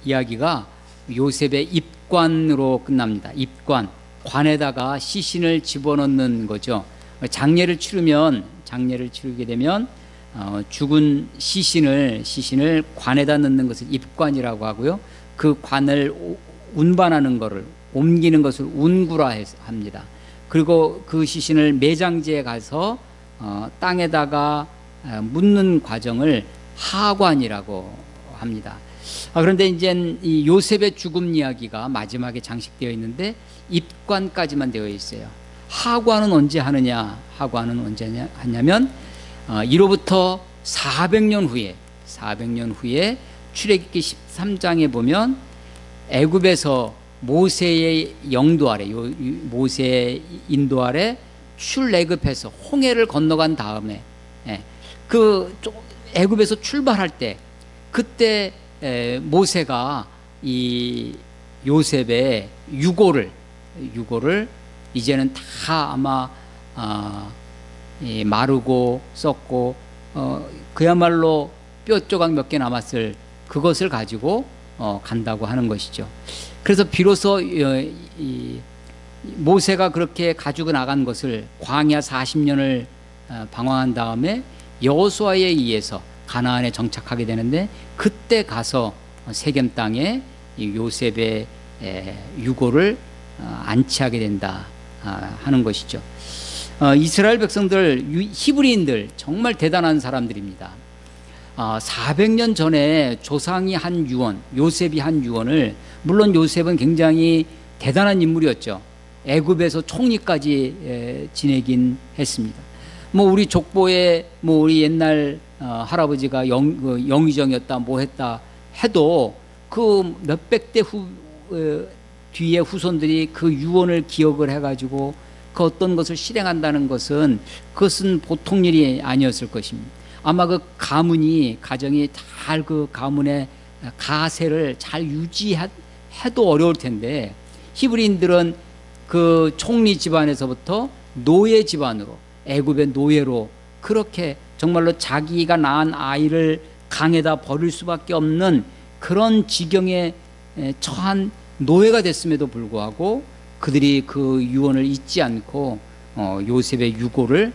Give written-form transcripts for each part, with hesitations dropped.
이야기가 요셉의 입관으로 끝납니다. 입관, 관에다가 시신을 집어넣는 거죠. 장례를 치르게 되면 죽은 시신을 관에다 넣는 것을 입관이라고 하고요. 그 관을 운반하는 것을, 옮기는 것을 운구라 합니다. 그리고 그 시신을 매장지에 가서 땅에다가 묻는 과정을 하관이라고 합니다. 그런데 이제 이 요셉의 죽음 이야기가 마지막에 장식되어 있는데 입관까지만 되어 있어요. 하관은 언제 하느냐? 하관은 언제 하냐면 이로부터 400년 후에 출애굽기 13장에 보면 애굽에서 모세의 영도 아래, 모세의 인도 아래 출애굽해서 홍해를 건너간 다음에 그 애굽에서 출발할 때 그때 모세가 이 요셉의 유고를 이제는 다 아마 마르고 썩고 그야말로 뼈 조각 몇 개 남았을 그것을 가지고 간다고 하는 것이죠. 그래서 비로소 모세가 그렇게 가지고 나간 것을 광야 40년을 방황한 다음에 여호수아에 의해서 가나안에 정착하게 되는데 그때 가서 세겜 땅에 요셉의 유고를 안치하게 된다 하는 것이죠. 이스라엘 백성들, 히브리인들 정말 대단한 사람들입니다. 400년 전에 조상이 한 유언, 요셉이 한 유언을, 물론 요셉은 굉장히 대단한 인물이었죠. 애굽에서 총리까지 지내긴 했습니다. 뭐 우리 족보에 뭐 우리 옛날 할아버지가 영의정이었다 뭐 했다 해도 그 몇백 대 뒤에 후손들이 그 유언을 기억을 해가지고 그 어떤 것을 실행한다는 것은 그것은 보통 일이 아니었을 것입니다. 아마 그 가정이 잘 그 가문의 가세를 잘 유지해도 어려울 텐데 히브리인들은 그 총리 집안에서부터 노예 집안으로, 애굽의 노예로 그렇게 정말로 자기가 낳은 아이를 강에다 버릴 수밖에 없는 그런 지경에 처한 노예가 됐음에도 불구하고 그들이 그 유언을 잊지 않고 요셉의 유고를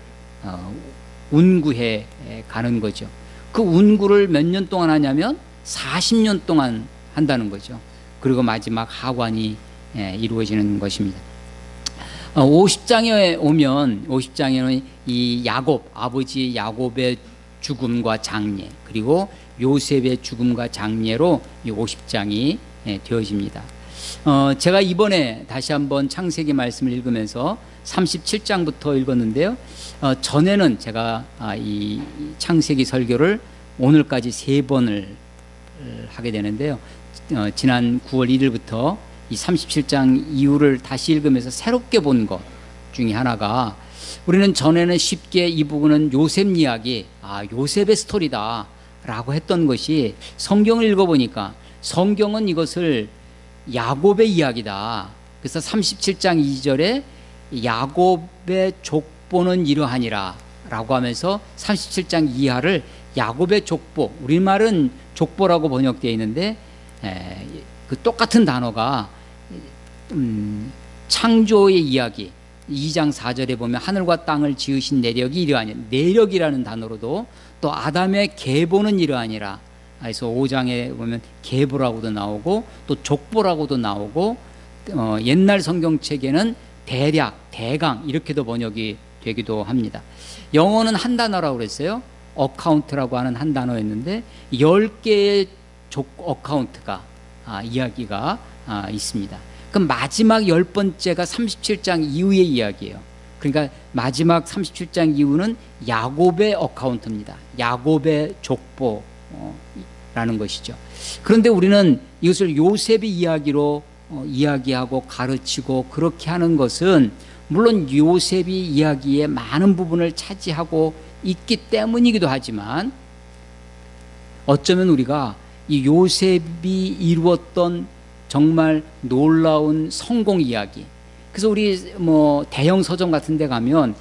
운구해 가는 거죠. 그 운구를 몇 년 동안 하냐면 40년 동안 한다는 거죠. 그리고 마지막 하관이 이루어지는 것입니다. 50장에 오면 50장에는 이 아버지 야곱의 죽음과 장례, 그리고 요셉의 죽음과 장례로 이 50장이 되어집니다. 제가 이번에 다시 한번 창세기 말씀을 읽으면서 37장부터 읽었는데요. 전에는 제가 이 창세기 설교를 오늘까지 3번을 하게 되는데요. 지난 9월 1일부터 이 37장 이후를 다시 읽으면서 새롭게 본 것 중에 하나가, 우리는 전에는 쉽게 이 부분은 요셉 이야기, 요셉의 스토리다 라고 했던 것이, 성경을 읽어보니까 성경은 이것을 야곱의 이야기다. 그래서 37장 2절에 야곱의 족보는 이러하니라 라고 하면서 37장 이하를 야곱의 족보, 우리말은 족보라고 번역되어 있는데 그 똑같은 단어가 창조의 이야기 2장 4절에 보면 하늘과 땅을 지으신 내력이 이러하니, 내력이라는 단어로도 또 아담의 계보는 이러하니라, 그래서 5장에 보면 계보라고도 나오고 또 족보라고도 나오고 옛날 성경책에는 대략, 대강 이렇게도 번역이 되기도 합니다. 영어는 한 단어라고 그랬어요. 어카운트라고 하는 한 단어였는데 10개의 어카운트가 이야기가 있습니다. 그럼 마지막 10번째가 37장 이후의 이야기예요. 그러니까 마지막 37장 이후는 야곱의 어카운트입니다. 야곱의 족보라는 것이죠. 그런데 우리는 이것을 요셉의 이야기로 이야기하고 가르치고 그렇게 하는 것은 물론 요셉이 이야기의 많은 부분을 차지하고 있기 때문이기도 하지만, 어쩌면 우리가 이 요셉이 이루었던 정말 놀라운 성공 이야기, 그래서 우리 뭐 대형 서점 같은 데 가면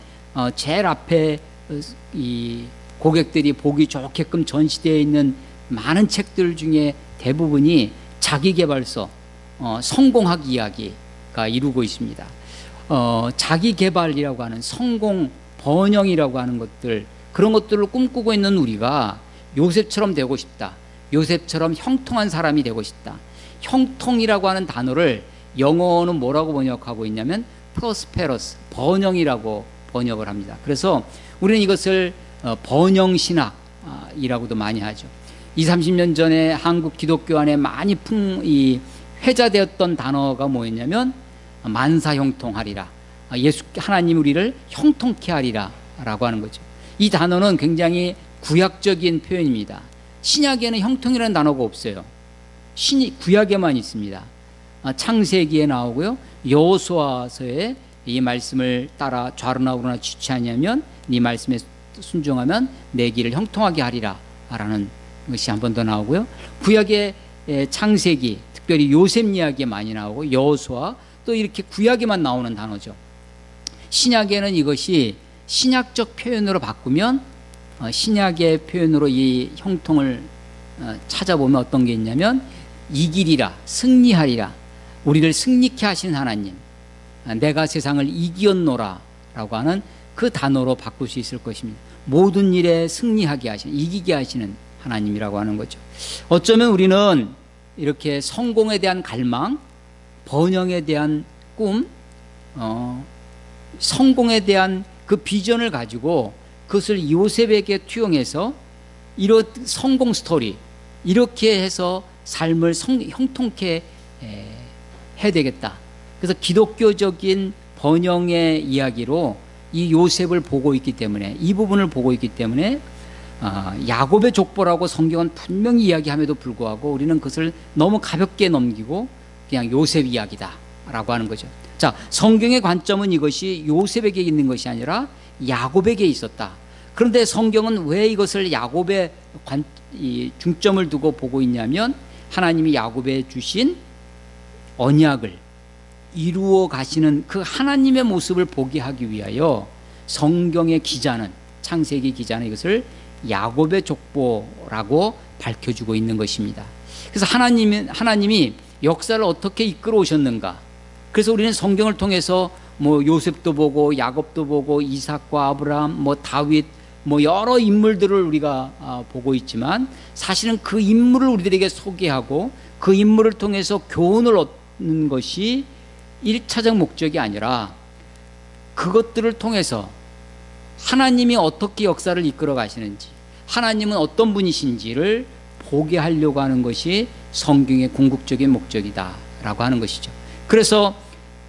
제일 앞에 이 고객들이 보기 좋게끔 전시되어 있는 많은 책들 중에 대부분이 자기계발서, 성공학 이야기가 이루고 있습니다. 자기계발이라고 하는 성공, 번영이라고 하는 것들, 그런 것들을 꿈꾸고 있는 우리가 요셉처럼 되고 싶다. 요셉처럼 형통한 사람이 되고 싶다. 형통이라고 하는 단어를 영어는 뭐라고 번역하고 있냐면 prosperous, 번영이라고 번역을 합니다. 그래서 우리는 이것을 번영신학이라고도 많이 하죠. 20, 30년 전에 한국 기독교 안에 많이 회자되었던 단어가 뭐였냐면 만사형통하리라, 하나님 우리를 형통케 하리라 라고 하는 거죠. 이 단어는 굉장히 구약적인 표현입니다. 신약에는 형통이라는 단어가 없어요. 구약에만 있습니다. 창세기에 나오고요, 여호수아서에 이 말씀을 따라 좌로나 우로나 취하냐면 네 말씀에 순종하면 내 길을 형통하게 하리라 라는 것이 한 번 더 나오고요, 구약의 창세기, 특별히 요셉 이야기에 많이 나오고 여호수아, 또 이렇게 구약에만 나오는 단어죠. 신약에는 이것이 신약적 표현으로 바꾸면, 신약의 표현으로 이 형통을 찾아보면 어떤 게 있냐면 이기리라, 승리하리라, 우리를 승리케 하신 하나님, 내가 세상을 이기었노라 라고 하는 그 단어로 바꿀 수 있을 것입니다. 모든 일에 승리하게 하시는, 이기게 하시는 하나님이라고 하는 거죠. 어쩌면 우리는 이렇게 성공에 대한 갈망, 번영에 대한 꿈, 성공에 대한 그 비전을 가지고 그것을 요셉에게 투영해서 이런 성공 스토리, 이렇게 해서 삶을 형통케 해야 되겠다. 그래서 기독교적인 번영의 이야기로 이 요셉을 보고 있기 때문에, 이 부분을 보고 있기 때문에 야곱의 족보라고 성경은 분명히 이야기함에도 불구하고 우리는 그것을 너무 가볍게 넘기고 그냥 요셉 이야기다 라고 하는 거죠. 자, 성경의 관점은 이것이 요셉에게 있는 것이 아니라 야곱에게 있었다. 그런데 성경은 왜 이것을 야곱에 중점을 두고 보고 있냐면, 하나님이 야곱에 주신 언약을 이루어 가시는 그 하나님의 모습을 보게 하기 위하여 성경의 기자는, 창세기 기자는 이것을 야곱의 족보라고 밝혀주고 있는 것입니다. 그래서 하나님이 역사를 어떻게 이끌어 오셨는가, 그래서 우리는 성경을 통해서 뭐 요셉도 보고 야곱도 보고 이삭과 아브라함, 뭐 다윗, 뭐 여러 인물들을 우리가 보고 있지만, 사실은 그 인물을 우리들에게 소개하고 그 인물을 통해서 교훈을 얻는 것이 1차적 목적이 아니라, 그것들을 통해서 하나님이 어떻게 역사를 이끌어 가시는지, 하나님은 어떤 분이신지를 보게 하려고 하는 것이 성경의 궁극적인 목적이다 라고 하는 것이죠. 그래서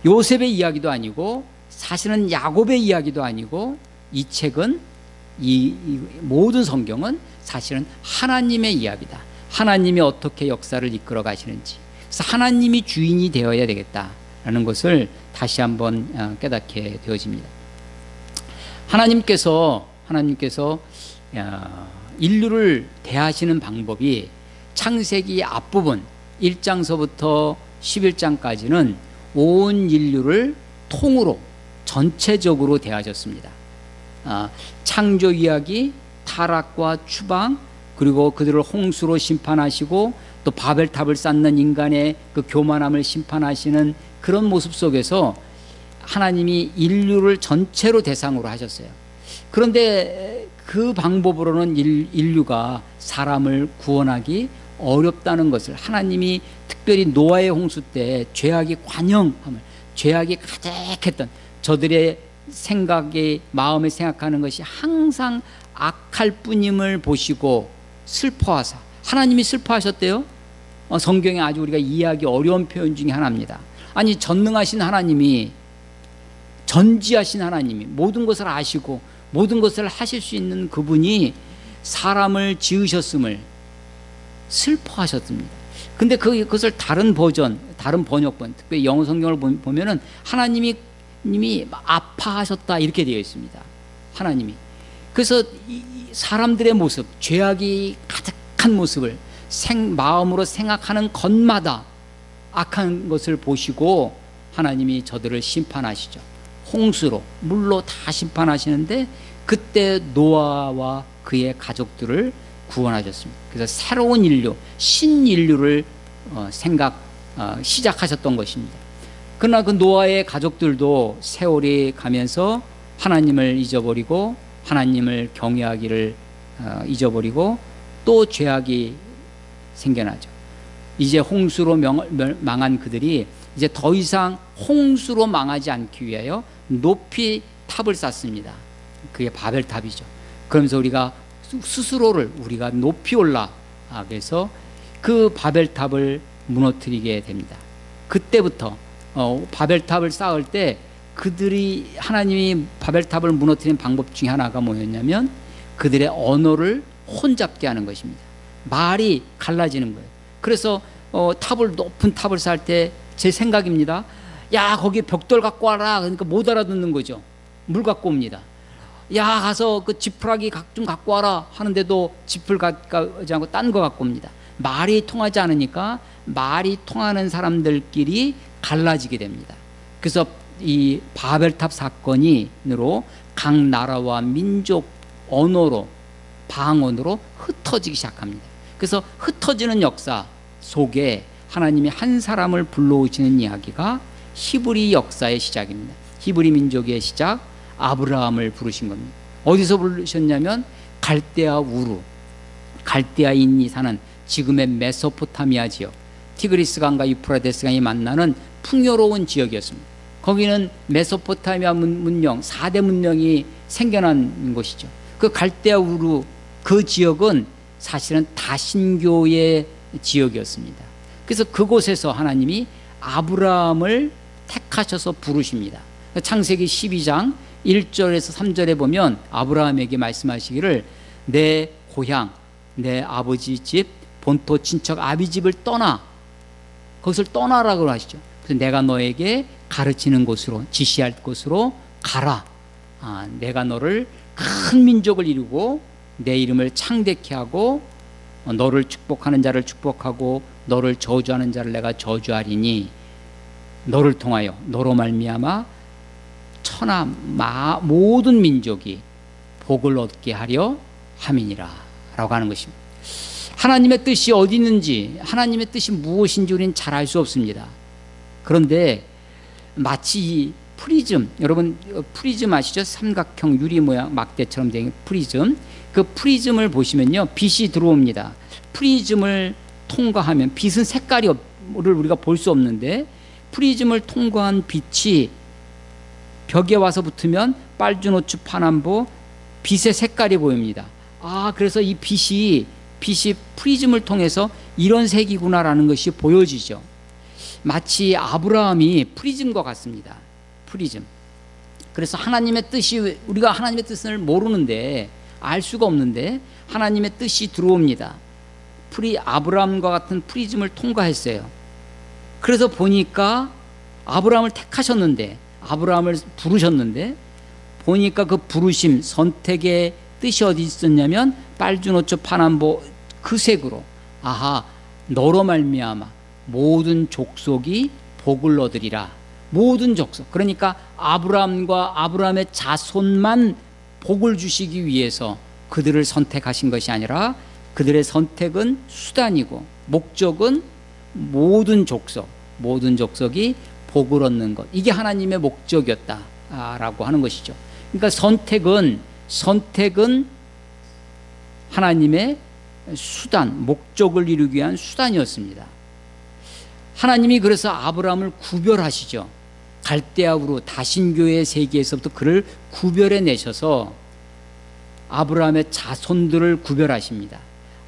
요셉의 이야기도 아니고, 사실은 야곱의 이야기도 아니고, 이 책은, 이 모든 성경은 사실은 하나님의 이야기다. 하나님이 어떻게 역사를 이끌어 가시는지, 그래서 하나님이 주인이 되어야 되겠다라는 것을 다시 한번 깨닫게 되어집니다. 하나님께서 인류를 대하시는 방법이 창세기 앞부분 1장서부터 11장까지는 온 인류를 통으로 전체적으로 대하셨습니다. 창조 이야기, 타락과 추방, 그리고 그들을 홍수로 심판하시고 또 바벨탑을 쌓는 인간의 그 교만함을 심판하시는 그런 모습 속에서 하나님이 인류를 전체로 대상으로 하셨어요. 그런데 그 방법으로는 인류가 사람을 구원하기 어렵다는 것을, 하나님이 특별히 노아의 홍수 때 죄악이 관영함을, 죄악이 가득했던 저들의 생각에, 마음에 생각하는 것이 항상 악할 뿐임을 보시고 슬퍼하사, 하나님이 슬퍼하셨대요. 성경에 아주 우리가 이해하기 어려운 표현 중에 하나입니다. 아니, 전능하신 하나님이, 전지하신 하나님이, 모든 것을 아시고 모든 것을 하실 수 있는 그분이 사람을 지으셨음을 슬퍼하셨습니다. 근데 그것을 다른 버전, 다른 번역본, 특별히 영어 성경을 보면은 하나님이 아파하셨다 이렇게 되어 있습니다. 하나님이. 그래서 사람들의 모습, 죄악이 가득한 모습을 마음으로 생각하는 것마다 악한 것을 보시고 하나님이 저들을 심판하시죠. 홍수로, 물로 다 심판하시는데, 그때 노아와 그의 가족들을 구원하셨습니다. 그래서 새로운 인류, 신인류를 시작하셨던 것입니다. 그러나 그 노아의 가족들도 세월이 가면서 하나님을 잊어버리고 하나님을 경외하기를 잊어버리고 또 죄악이 생겨나죠. 이제 홍수로 망한 그들이 이제 더 이상 홍수로 망하지 않기 위하여 높이 탑을 쌓습니다. 그게 바벨탑이죠. 그러면서 우리가 스스로를 우리가 높이 올라가서 그 바벨탑을 무너뜨리게 됩니다. 그때부터 바벨탑을 쌓을 때 그들이 하나님이 바벨탑을 무너뜨린 방법 중에 하나가 뭐였냐면 그들의 언어를 혼잡게 하는 것입니다. 말이 갈라지는 거예요. 그래서 높은 탑을 쌓을 때 제 생각입니다. 야, 거기 벽돌 갖고 와라. 그러니까 못 알아듣는 거죠. 물 갖고 옵니다. 야, 가서 그 지푸라기 좀 갖고 와라 하는데도 지풀 가지 않고 딴 거 갖고 옵니다. 말이 통하지 않으니까 말이 통하는 사람들끼리 갈라지게 됩니다. 그래서 이 바벨탑 사건으로 각 나라와 민족 언어로 방언으로 흩어지기 시작합니다. 그래서 흩어지는 역사 속에 하나님이 한 사람을 불러오시는 이야기가 히브리 역사의 시작입니다. 히브리 민족의 시작, 아브라함을 부르신 겁니다. 어디서 부르셨냐면 갈대아 우루, 갈대아인이 사는 지금의 메소포타미아 지역, 티그리스 강과 유프라데스 강이 만나는 풍요로운 지역이었습니다. 거기는 메소포타미아 문명, 4대 문명이 생겨난 곳이죠. 그 갈대아 우루 그 지역은 사실은 다신교의 지역이었습니다. 그래서 그곳에서 하나님이 아브라함을 택하셔서 부르십니다. 창세기 12장 1절에서 3절에 보면 아브라함에게 말씀하시기를 내 고향, 내 아버지 집, 본토 친척 아비 집을 떠나, 거기서 떠나라고 하시죠. 그래서 내가 너에게 가르치는 곳으로, 지시할 곳으로 가라. 내가 너를 큰 민족을 이루고 내 이름을 창대케 하고 너를 축복하는 자를 축복하고 너를 저주하는 자를 내가 저주하리니 너를 통하여 너로 말미암아 천하 모든 민족이 복을 얻게 하려 함이니라 라고 하는 것입니다. 하나님의 뜻이 어디 있는지, 하나님의 뜻이 무엇인지 우리는 잘 알 수 없습니다. 그런데 마치 이 프리즘, 여러분 프리즘 아시죠? 삼각형 유리 모양 막대처럼 된 프리즘. 그 프리즘을 보시면요, 빛이 들어옵니다. 프리즘을 통과하면, 빛은 색깔을 우리가 볼 수 없는데 프리즘을 통과한 빛이 벽에 와서 붙으면 빨주노초 파남보 빛의 색깔이 보입니다. 그래서 이 빛이 프리즘을 통해서 이런 색이구나라는 것이 보여지죠. 마치 아브라함이 프리즘과 같습니다. 프리즘. 그래서 하나님의 뜻이, 우리가 하나님의 뜻을 모르는데, 알 수가 없는데 하나님의 뜻이 들어옵니다. 아브라함과 같은 프리즘을 통과했어요. 그래서 보니까 아브라함을 택하셨는데, 아브라함을 부르셨는데, 보니까 그 부르심, 선택의 뜻이 어디 있었냐면 빨주노초 파남보 그 색으로, 너로 말미암아 모든 족속이 복을 얻으리라. 모든 족속, 그러니까 아브라함과 아브라함의 자손만 복을 주시기 위해서 그들을 선택하신 것이 아니라 그들의 선택은 수단이고 목적은 모든 족속이 복을 얻는 것, 이게 하나님의 목적이었다라고 하는 것이죠. 그러니까 선택은 하나님의 수단, 목적을 이루기 위한 수단이었습니다. 하나님이 그래서 아브라함을 구별하시죠. 갈대아우로 다신교의 세계에서부터 그를 구별해 내셔서 아브라함의 자손들을 구별하십니다.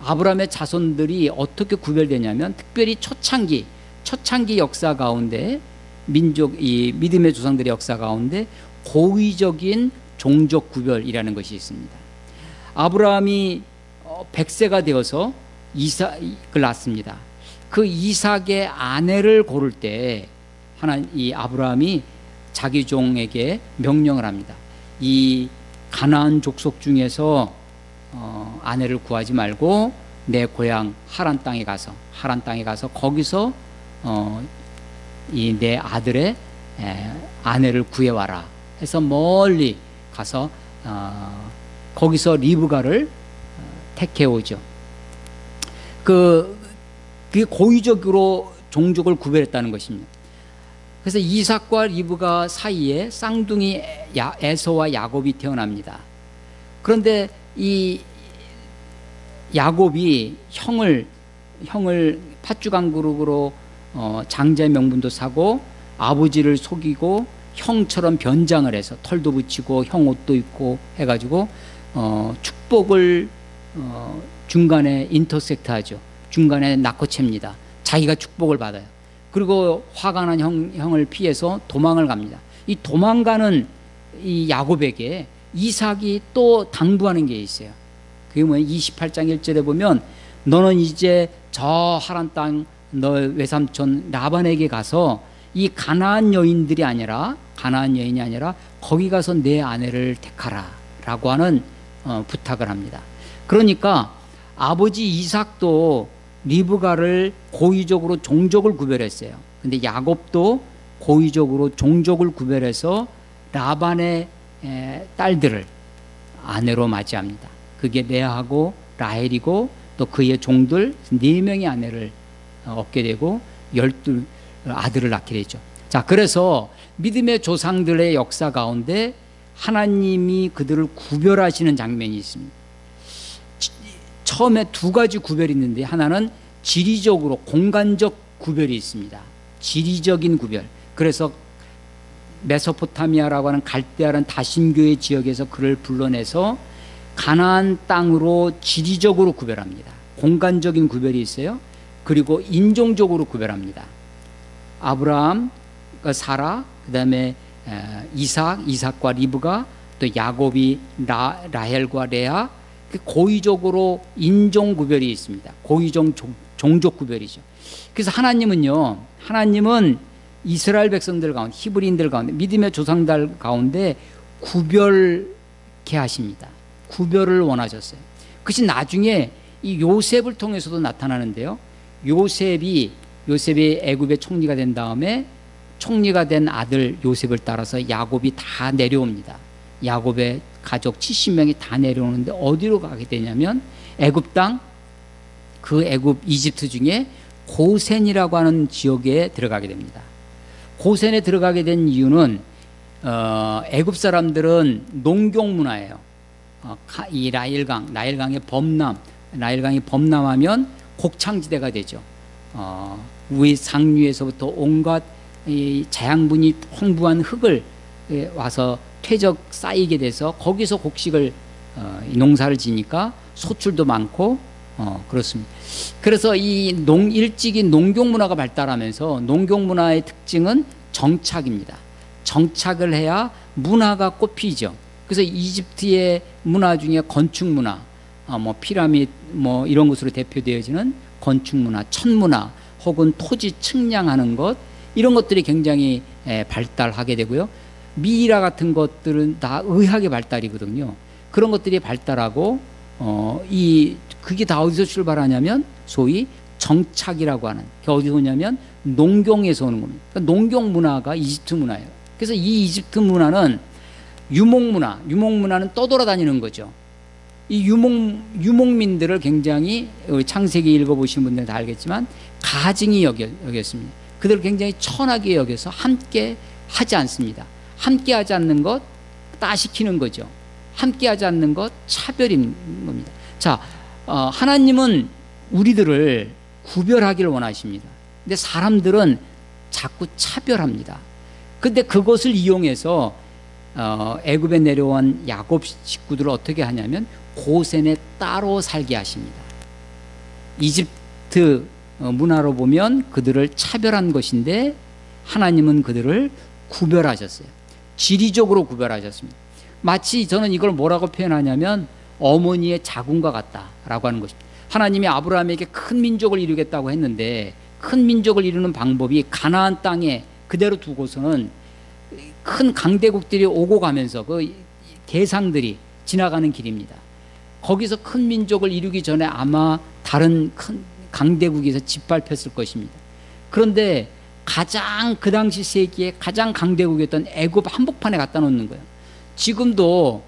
아브라함의 자손들이 어떻게 구별되냐면, 특별히 초창기 역사 가운데, 이 믿음의 조상들의 역사 가운데 고의적인 종족 구별이라는 것이 있습니다. 아브라함이 100세가 되어서 이삭을 낳습니다. 그 이삭의 아내를 고를 때 이 아브라함이 자기 종에게 명령을 합니다. 이 가나안 족속 중에서 아내를 구하지 말고 내 고향 하란 땅에 가서 거기서 이 내 아들의 아내를 구해와라 해서 멀리 가서 거기서 리브가를 택해오죠. 그 그게 고의적으로 종족을 구별했다는 것입니다. 그래서 이삭과 리브가 사이에 쌍둥이 에서와 야곱이 태어납니다. 그런데 이 야곱이 형을 팥죽왕 그룹으로 장자의 명분도 사고 아버지를 속이고 형처럼 변장을 해서 털도 붙이고 형 옷도 입고 해가지고 축복을 중간에 인터섹트하죠. 중간에 낚아챕니다. 자기가 축복을 받아요. 그리고 화가 난 형을 피해서 도망을 갑니다. 이 도망가는 이 야곱에게 이삭이 또 당부하는 게 있어요. 그게 뭐예요? 28장 1절에 보면 너는 이제 저 하란 땅 너 외삼촌 라반에게 가서 이 가나안 여인이 아니라 거기 가서 내 아내를 택하라 라고 하는 부탁을 합니다. 그러니까 아버지 이삭도 리브가를 고의적으로 종족을 구별했어요. 근데 야곱도 고의적으로 종족을 구별해서 라반의 딸들을 아내로 맞이합니다. 그게 레아하고 라헬이고 또 그의 종들 4명의 아내를 얻게 되고 12 아들을 낳게 되죠. 자, 그래서 믿음의 조상들의 역사 가운데 하나님이 그들을 구별하시는 장면이 있습니다. 처음에 2가지 구별이 있는데 하나는 지리적으로 공간적 구별이 있습니다. 지리적인 구별. 그래서 메소포타미아라고 하는 갈대아라는 다신교의 지역에서 그를 불러내서 가나안 땅으로 지리적으로 구별합니다. 공간적인 구별이 있어요. 그리고 인종적으로 구별합니다. 아브라함, 사라, 그 다음에 이삭과 리브가, 또 야곱이 라헬과 레아, 고의적으로 인종 구별이 있습니다. 고의적 종족 구별이죠. 그래서 하나님은 이스라엘 백성들 가운데, 히브리인들 가운데, 믿음의 조상들 가운데 구별케 하십니다. 구별을 원하셨어요. 그것이 나중에 이 요셉을 통해서도 나타나는데요. 요셉이 애굽의 총리가 된 다음에 총리가 된 아들 요셉을 따라서 야곱이 다 내려옵니다. 야곱의 가족 70명이 다 내려오는데 어디로 가게 되냐면 애굽 땅, 그 애굽 이집트 중에 고센이라고 하는 지역에 들어가게 됩니다. 고센에 들어가게 된 이유는 애굽 사람들은 농경 문화예요. 이 나일강의 나일강이 범람하면 곡창지대가 되죠. 위 상류에서부터 온갖 이 자양분이 풍부한 흙을 와서 퇴적 쌓이게 돼서 거기서 곡식을 농사를 지니까 소출도 많고 그렇습니다. 그래서 일찍이 농경 문화가 발달하면서 농경 문화의 특징은 정착입니다. 정착을 해야 문화가 꽃피죠. 그래서 이집트의 문화 중에 건축 문화, 피라미드 이런 것으로 대표되어지는 건축 문화, 천문화 혹은 토지 측량하는 것, 이런 것들이 굉장히 발달하게 되고요. 미이라 같은 것들은 다 의학의 발달이거든요. 그런 것들이 발달하고 그게 다 어디서 출발하냐면 소위 정착이라고 하는, 그게 어디서 오냐면 농경에서 오는 겁니다. 그러니까 농경 문화가 이집트 문화예요. 그래서 이 이집트 문화는 유목문화는 떠돌아다니는 거죠. 이 유목민들을 굉장히 창세기 읽어보신 분들은 다 알겠지만 가증히 여겼습니다. 그들을 굉장히 천하게 여겨서 함께 하지 않습니다. 함께 하지 않는 것 따시키는 거죠. 함께 하지 않는 것 차별인 겁니다. 자, 하나님은 우리들을 구별하기를 원하십니다. 근데 사람들은 자꾸 차별합니다. 근데 그것을 이용해서 애굽에 내려온 야곱 식구들을 어떻게 하냐면 고센에 따로 살게 하십니다. 이집트 문화로 보면 그들을 차별한 것인데 하나님은 그들을 구별하셨어요. 지리적으로 구별하셨습니다. 마치 저는 이걸 뭐라고 표현하냐면 어머니의 자궁과 같다라고 하는 것입니다. 하나님이 아브라함에게 큰 민족을 이루겠다고 했는데 큰 민족을 이루는 방법이 가나안 땅에 그대로 두고서는 큰 강대국들이 오고 가면서 그 대상들이 지나가는 길입니다. 거기서 큰 민족을 이루기 전에 아마 다른 큰 강대국에서 짓밟혔을 것입니다. 그런데 가장 그 당시 세기에 가장 강대국이었던 애굽 한복판에 갖다 놓는 거예요. 지금도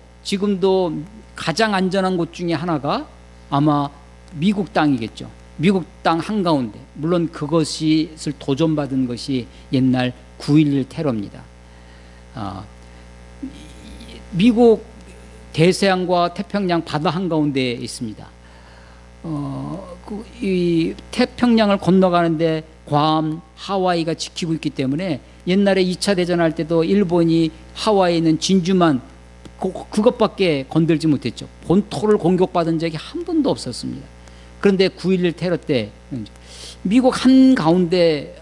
가장 안전한 곳 중에 하나가 아마 미국 땅이겠죠. 미국 땅 한가운데 물론 그것을 도전받은 것이 옛날 9.11 테러입니다. 미국 대서양과 태평양 바다 한가운데에 있습니다. 이 태평양을 건너가는데 괌, 하와이가 지키고 있기 때문에 옛날에 2차 대전할 때도 일본이 하와이에 있는 진주만 그것밖에 건들지 못했죠. 본토를 공격받은 적이 한 번도 없었습니다. 그런데 9.11 테러 때 미국 한가운데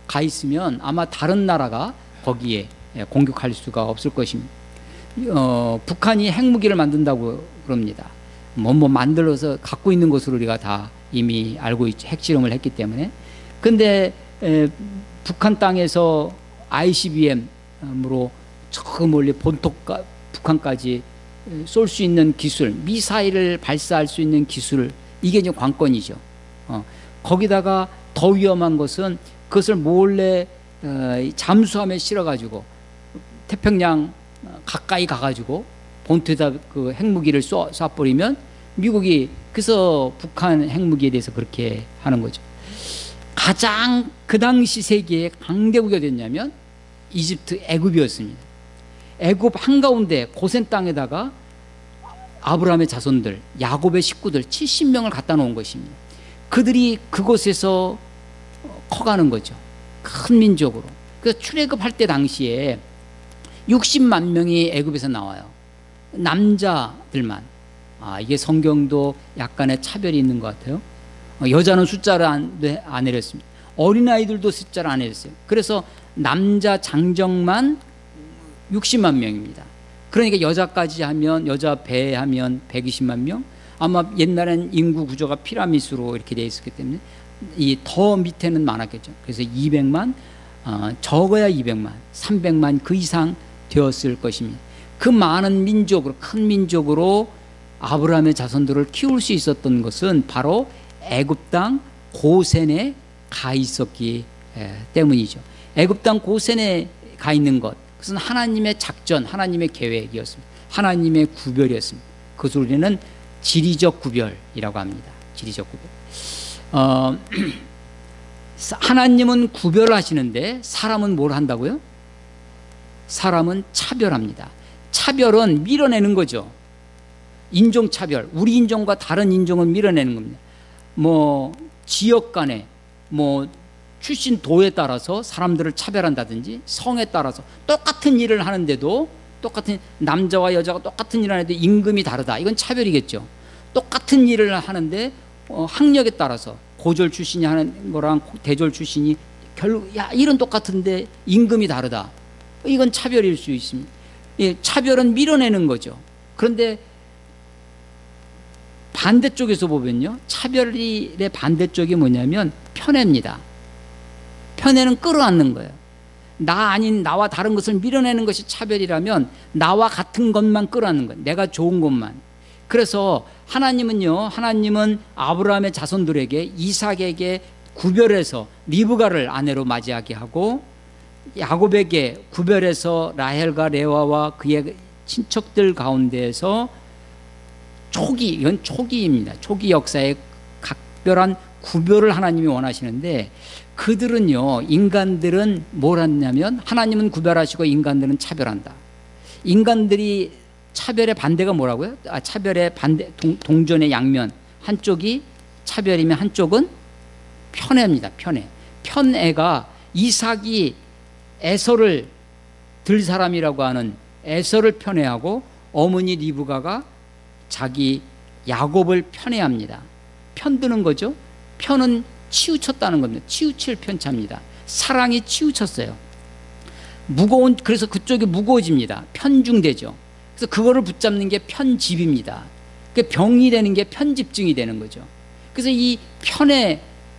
가 있으면 아마 다른 나라가 거기에 공격할 수가 없을 것입니다. 북한이 핵무기를 만든다고 그럽니다. 뭐 만들어서 갖고 있는 것으로 우리가 다 이미 알고 있죠. 핵실험을 했기 때문에. 근데 북한 땅에서 ICBM으로 저 멀리 북한까지 쏠 수 있는 기술, 미사일을 발사할 수 있는 기술, 이게 이제 관건이죠. 거기다가 더 위험한 것은 그것을 몰래 잠수함에 실어가지고 태평양 가까이 가가지고 본토에다 그 핵무기를 쏴버리면 미국이 그래서 북한 핵무기에 대해서 그렇게 하는 거죠. 가장 그 당시 세계의 강대국이 어디였냐면 이집트, 애굽이었습니다. 애굽 한가운데 고센 땅에다가 아브라함의 자손들, 야곱의 식구들 70명을 갖다 놓은 것입니다. 그들이 그곳에서 커가는 거죠. 큰 민족으로. 그래서 출애굽할 때 당시에 60만 명이 애굽에서 나와요. 남자들만. 이게 성경도 약간의 차별이 있는 것 같아요. 여자는 숫자를 안 내렸습니다. 어린아이들도 숫자를 안 내렸어요. 그래서 남자 장정만 60만 명입니다. 그러니까 여자까지 하면, 여자 배하면 120만 명. 아마 옛날엔 인구 구조가 피라미드로 이렇게 되어 있었기 때문에 이 더 밑에는 많았겠죠. 그래서 200만, 적어야 200만, 300만 그 이상 되었을 것입니다. 그 많은 민족으로, 큰 민족으로 아브라함의 자손들을 키울 수 있었던 것은 바로 애굽 땅 고센에 가 있었기 때문이죠. 애굽 땅 고센에 가 있는 것, 그것은 하나님의 작전, 하나님의 계획이었습니다. 하나님의 구별이었습니다. 그것을 우리는 지리적 구별이라고 합니다. 지리적 구별. 하나님은 구별하시는데 사람은 뭘 한다고요? 사람은 차별합니다. 차별은 밀어내는 거죠. 인종차별, 우리 인종과 다른 인종은 밀어내는 겁니다. 뭐 지역 간에 뭐 출신 도에 따라서 사람들을 차별한다든지 성에 따라서 똑같은 일을 하는데도 똑같은 남자와 여자가 똑같은 일을 하는데 임금이 다르다. 이건 차별이겠죠. 똑같은 일을 하는데 학력에 따라서 고졸 출신이 하는 거랑 대졸 출신이 결국 야 일은 똑같은데 임금이 다르다. 이건 차별일 수 있습니다. 예, 차별은 밀어내는 거죠. 그런데 반대쪽에서 보면요, 차별의 반대쪽이 뭐냐면 편애입니다. 편애는 끌어안는 거예요. 나 아닌 나와 다른 것을 밀어내는 것이 차별이라면 나와 같은 것만 끌어안는 거예요. 내가 좋은 것만. 그래서 하나님은 아브라함의 자손들에게 이삭에게 구별해서 리브가를 아내로 맞이하게 하고 야곱에게 구별해서 라헬과 레아와 그의 친척들 가운데에서 이건 초기입니다. 초기 역사의 각별한 구별을 하나님이 원하시는데 그들은요, 인간들은 뭘 하냐면 하나님은 구별하시고 인간들은 차별한다. 인간들이 차별의 반대가 뭐라고요? 차별의 반대, 동전의 양면. 한쪽이 차별이면 한쪽은 편애입니다. 편애. 편애가 이삭이 에서를 들 사람이라고 하는 에서를 편애하고 어머니 리브가가 자기 야곱을 편애합니다. 편드는 거죠. 편은 치우쳤다는 겁니다. 치우칠 편차입니다. 사랑이 치우쳤어요. 그래서 그쪽이 무거워집니다. 편중되죠. 그래서 그거를 붙잡는 게 편집입니다. 병이 되는 게 편집증이 되는 거죠. 그래서 이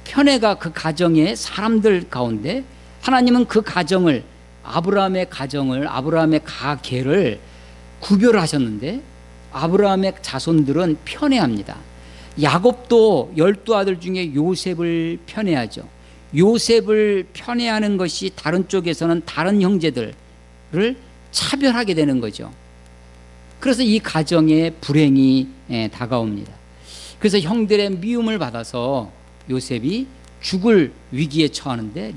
편애가 그 가정의 사람들 가운데 하나님은 그 가정을 아브라함의 가계를 구별하셨는데 아브라함의 자손들은 편애합니다. 야곱도 12아들 중에 요셉을 편애하죠. 요셉을 편애하는 것이 다른 쪽에서는 다른 형제들을 차별하게 되는 거죠. 그래서 이 가정에 불행이 다가옵니다. 그래서 형들의 미움을 받아서 요셉이 죽을 위기에 처하는데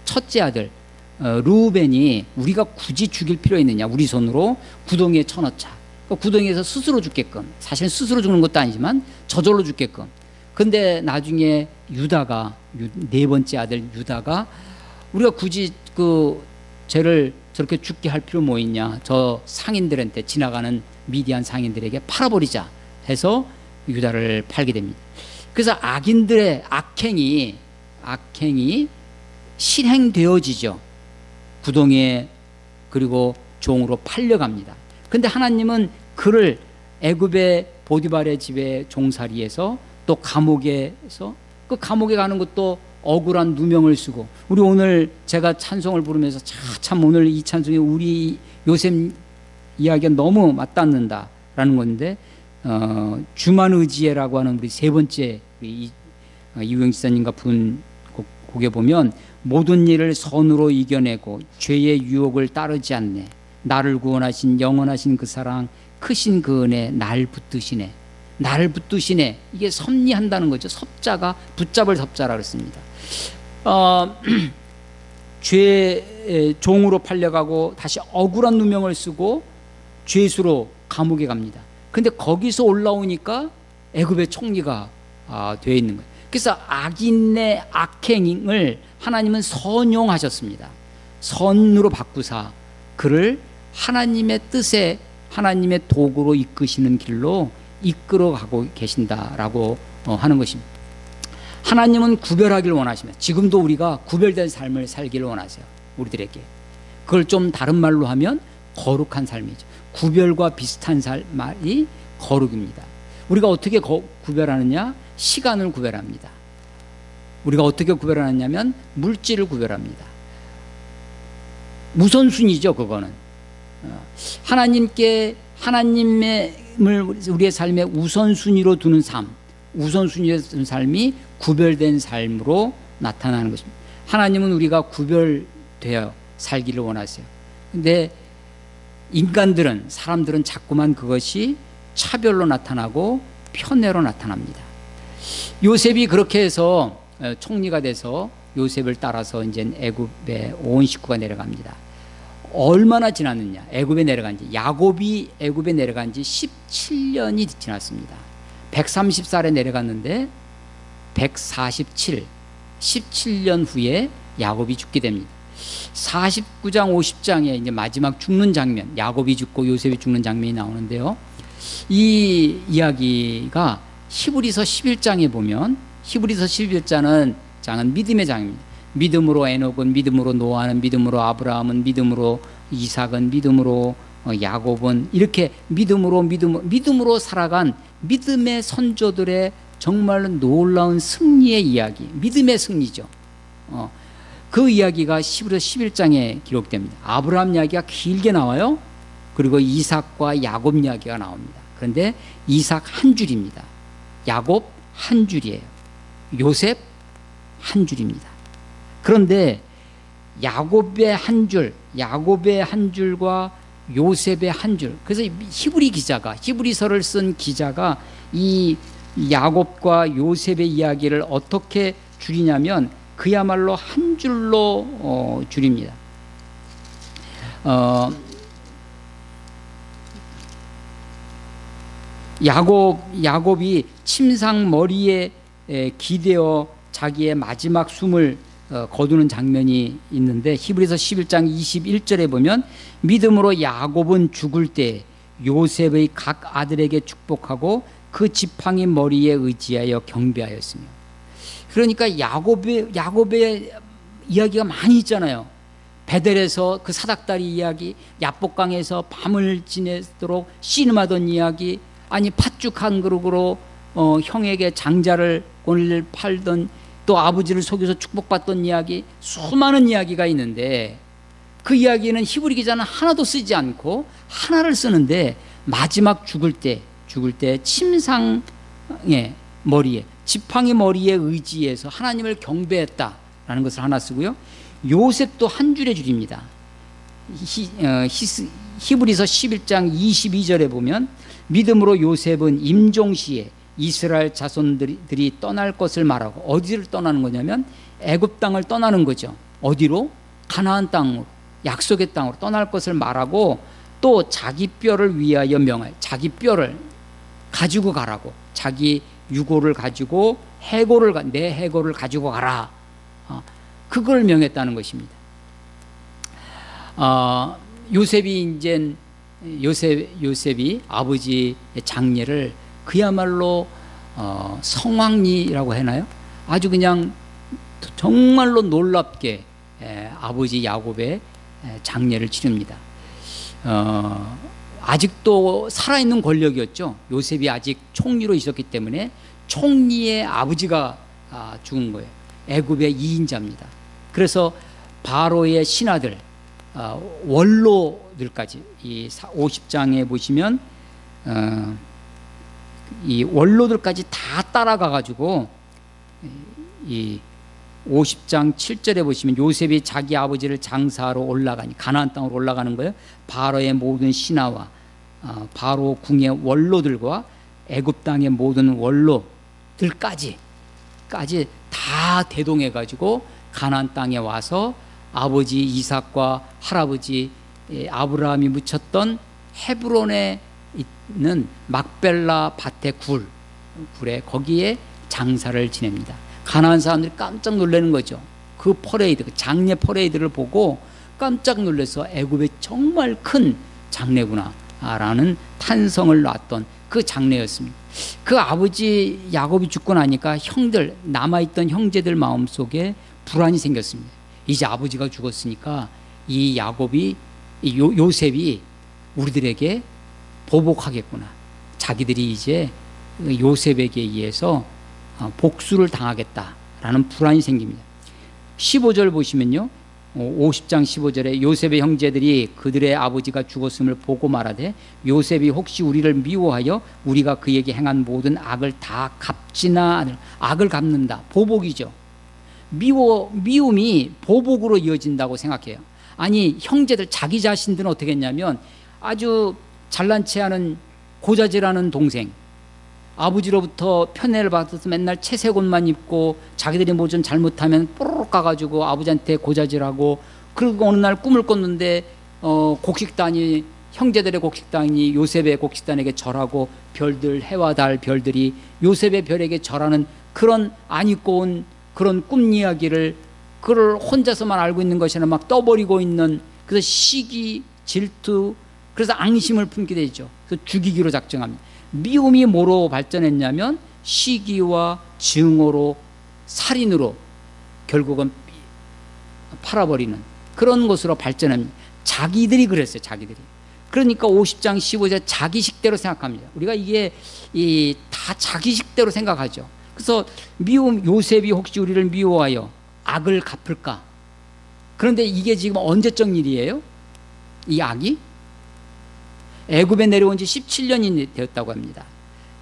첫째 아들 르우벤이 우리가 굳이 죽일 필요 있느냐, 우리 손으로 구덩이에 쳐넣자. 구덩이에서 스스로 죽게끔, 사실 스스로 죽는 것도 아니지만 저절로 죽게끔. 근데 나중에 유다가, 네 번째 아들 유다가 우리가 굳이 쟤를 저렇게 죽게 할 필요 뭐 있냐, 저 상인들한테, 지나가는 미디안 상인들에게 팔아버리자 해서 유다를 팔게 됩니다. 그래서 악인들의 악행이 실행되어지죠. 구덩이에, 그리고 종으로 팔려갑니다. 근데 하나님은 그를 애굽의 보디발의 집에 종살이에서 또 감옥에서, 그 감옥에 가는 것도 억울한 누명을 쓰고, 우리 오늘 제가 찬송을 부르면서 참 오늘 이 찬송에 우리 요셉 이야기가 너무 맞닿는다라는 건데, 주만 의지해라고 하는 우리 세 번째 우리 이우영 지사님과 부른 곡에 보면, 모든 일을 선으로 이겨내고 죄의 유혹을 따르지 않네. 나를 구원하신 영원하신 그 사랑, 크신 그 은혜, 날 붙드시네. 나를 붙드시네. 이게 섭리한다는 거죠. 섭자가 붙잡을 섭자라 그랬습니다. 죄의 종으로 팔려가고 다시 억울한 누명을 쓰고 죄수로 감옥에 갑니다. 근데 거기서 올라오니까 애굽의 총리가 되어 있는 거예요. 그래서 악인의 악행을 하나님은 선용하셨습니다. 선으로 바꾸사 그를 하나님의 뜻에, 하나님의 도구로 이끄시는 길로 이끌어가고 계신다라고 하는 것입니다. 하나님은 구별하기를 원하십니다. 지금도 우리가 구별된 삶을 살기를 원하세요. 우리들에게. 그걸 좀 다른 말로 하면 거룩한 삶이죠. 구별과 비슷한 말이 거룩입니다. 우리가 어떻게 구별하느냐? 시간을 구별합니다. 우리가 어떻게 구별하느냐면 물질을 구별합니다. 우선순위죠, 그거는. 하나님을 우리의 삶의 우선순위로 두는 삶, 우선순위로 두는 삶이 구별된 삶으로 나타나는 것입니다. 하나님은 우리가 구별되어 살기를 원하세요. 근데 사람들은 자꾸만 그것이 차별로 나타나고 편애로 나타납니다. 요셉이 그렇게 해서 총리가 돼서 요셉을 따라서 이제 애굽에 온 식구가 내려갑니다. 얼마나 지났느냐? 애굽에 내려간 지, 야곱이 애굽에 내려간 지 17년이 지났습니다. 130살에 내려갔는데 17년 후에 야곱이 죽게 됩니다. 49장 50장에 이제 마지막 죽는 장면, 야곱이 죽고 요셉이 죽는 장면이 나오는데요. 이 이야기가 히브리서 11장에 보면, 히브리서 11장은 믿음의 장입니다. 믿음으로 에녹은, 믿음으로 노아는, 믿음으로 믿음으로 이삭은, 믿음으로 야곱은, 이렇게 믿음으로 살아간 믿음의 선조들의 정말로 놀라운 승리의 이야기, 믿음의 승리죠. 그 이야기가 히브리서 11장에 기록됩니다. 아브라함 이야기가 길게 나와요. 그리고 이삭과 야곱 이야기가 나옵니다. 그런데 이삭 한 줄입니다. 야곱 한 줄이에요. 요셉 한 줄입니다. 그런데 야곱의 한 줄과 요셉의 한 줄, 그래서 히브리서를 쓴 기자가 이 야곱과 요셉의 이야기를 어떻게 줄이냐면 그야말로 한 줄로 줄입니다. 야곱이 침상 머리에 기대어 자기의 마지막 숨을 거두는 장면이 있는데, 히브리서 11장 21절에 보면 믿음으로 야곱은 죽을 때 요셉의 각 아들에게 축복하고 그 지팡이 머리에 의지하여 경배하였으며. 그러니까 야곱의 이야기가 많이 있잖아요. 베델에서 그 사닥다리 이야기, 야복강에서 밤을 지내도록 씨름하던 이야기, 아니 팥죽 한 그릇으로 형에게 장자를 오늘 팔던, 또 아버지를 속여서 축복받던 이야기, 수많은 이야기가 있는데 그 이야기는 히브리 기자는 하나도 쓰지 않고 하나를 쓰는데, 마지막 죽을 때 침상의 머리에, 지팡이 머리에 의지해서 하나님을 경배했다라는 것을 하나 쓰고요. 요셉도 한 줄의 줄입니다. 히브리서 11장 22절에 보면 믿음으로 요셉은 임종시에 이스라엘 자손들이 떠날 것을 말하고, 어디를 떠나는 거냐면 애굽 땅을 떠나는 거죠. 어디로? 가나안 땅으로, 약속의 땅으로 떠날 것을 말하고, 또 자기 뼈를 위하여 명하여, 자기 뼈를 가지고 가라고, 자기 유고를 가지고 내 해골을 가지고 가라, 그걸 명했다는 것입니다. 요셉이 아버지의 장례를 그야말로 성황리라고 하나요? 아주 그냥 정말로 놀랍게 아버지 야곱의 장례를 치릅니다. 아직도 살아있는 권력이었죠. 요셉이 아직 총리로 있었기 때문에 총리의 아버지가 죽은 거예요. 애굽의 2인자입니다. 그래서 바로의 신하들, 원로들까지, 이 50장에 보시면 이 원로들까지 다 따라가 가지고, 이 50장 7절에 보시면 요셉이 자기 아버지를 장사하러 올라가니, 가나안 땅으로 올라가는 거예요. 바로의 모든 신하와 바로 궁의 원로들과 애굽 땅의 모든 원로들까지 다 대동해 가지고 가나안 땅에 와서 아버지 이삭과 할아버지 아브라함이 묻혔던 헤브론에 있는 막벨라 밭의 굴에 거기에 장사를 지냅니다. 가나안 사람들이 깜짝 놀라는 거죠. 그 퍼레이드, 그 장례 퍼레이드를 보고 깜짝 놀라서 애굽에 정말 큰 장례구나라는 탄성을 놨던 그 장례였습니다. 그 아버지 야곱이 죽고 나니까 남아있던 형제들 마음속에 불안이 생겼습니다. 이제 아버지가 죽었으니까 이 요셉이 우리들에게 보복하겠구나. 자기들이 이제 요셉에게 의해서 복수를 당하겠다라는 불안이 생깁니다. 15절 보시면요, 50장 15절에 요셉의 형제들이 그들의 아버지가 죽었음을 보고 말하되, 요셉이 혹시 우리를 미워하여 우리가 그에게 행한 모든 악을 다 갚지나. 악을 갚는다, 보복이죠. 미움이 보복으로 이어진다고 생각해요. 아니, 형제들, 자기 자신들은 어떻게 했냐면, 아주 잘난 체하는 고자질하는 동생, 아버지로부터 편애를 받아서 맨날 채색 옷만 입고 자기들이 뭐 좀 잘못하면 뽀로록 가가지고 아버지한테 고자질하고, 그리고 어느 날 꿈을 꿨는데 곡식단이, 형제들의 곡식단이 요셉의 곡식단에게 절하고, 별들, 해와 달 별들이 요셉의 별에게 절하는 그런 안 입고 온 그런 꿈 이야기를, 그걸 혼자서만 알고 있는 것이 아니라 막 떠버리고 있는, 그래서 시기, 질투, 그래서 앙심을 품게 되죠. 그래서 죽이기로 작정합니다. 미움이 뭐로 발전했냐면 시기와 증오로, 살인으로 결국은 팔아버리는 그런 것으로 발전합니다. 자기들이 그랬어요. 자기들이. 그러니까 50장 15절 자기 식대로 생각합니다. 우리가 이게 다 자기 식대로 생각하죠. 그래서 요셉이 혹시 우리를 미워하여 악을 갚을까? 그런데 이게 지금 언제적 일이에요? 이 악이? 애굽에 내려온 지 17년이 되었다고 합니다.